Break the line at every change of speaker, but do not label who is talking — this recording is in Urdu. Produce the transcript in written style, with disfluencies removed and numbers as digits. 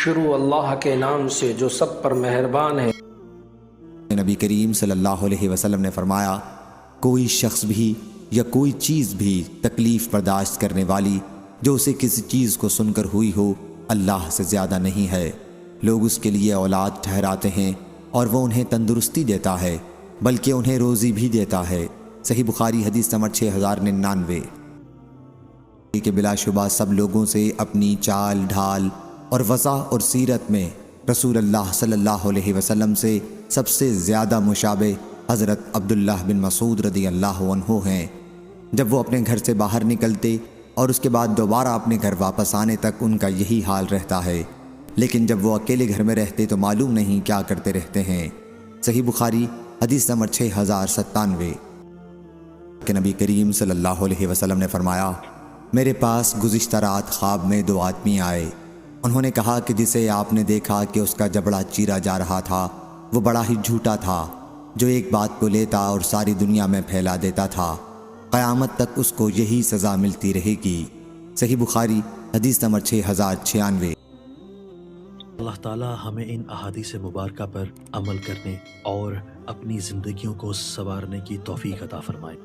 شروع اللہ کے نام سے جو سب پر مہربان ہے۔
نبی کریم صلی اللہ علیہ وسلم نے فرمایا، کوئی شخص بھی یا کوئی چیز بھی تکلیف برداشت کرنے والی جو اسے کسی چیز کو سن کر ہوئی ہو، اللہ سے زیادہ نہیں ہے۔ لوگ اس کے لیے اولاد ٹھہراتے ہیں اور وہ انہیں تندرستی دیتا ہے، بلکہ انہیں روزی بھی دیتا ہے۔ صحیح بخاری حدیث نمبر 6099۔ کہ بلا شبہ سب لوگوں سے اپنی چال ڈھال اور وضع اور سیرت میں رسول اللہ صلی اللہ علیہ وسلم سے سب سے زیادہ مشابہ حضرت عبداللہ بن مسعود رضی اللہ عنہ ہیں۔ جب وہ اپنے گھر سے باہر نکلتے اور اس کے بعد دوبارہ اپنے گھر واپس آنے تک ان کا یہی حال رہتا ہے، لیکن جب وہ اکیلے گھر میں رہتے تو معلوم نہیں کیا کرتے رہتے ہیں۔ صحیح بخاری حدیث نمبر 6097۔ کہ نبی کریم صلی اللہ علیہ وسلم نے فرمایا، میرے پاس گزشتہ رات خواب میں 2 آدمی آئے۔ انہوں نے کہا کہ جسے آپ نے دیکھا کہ اس کا جبڑا چیرا جا رہا تھا، وہ بڑا ہی جھوٹا تھا، جو ایک بات کو لیتا اور ساری دنیا میں پھیلا دیتا تھا۔ قیامت تک اس کو یہی سزا ملتی رہے گی۔ صحیح بخاری حدیث نمبر 6096۔
اللہ تعالی ہمیں ان احادیث مبارکہ پر عمل کرنے اور اپنی زندگیوں کو سنوارنے کی توفیق عطا فرمائے۔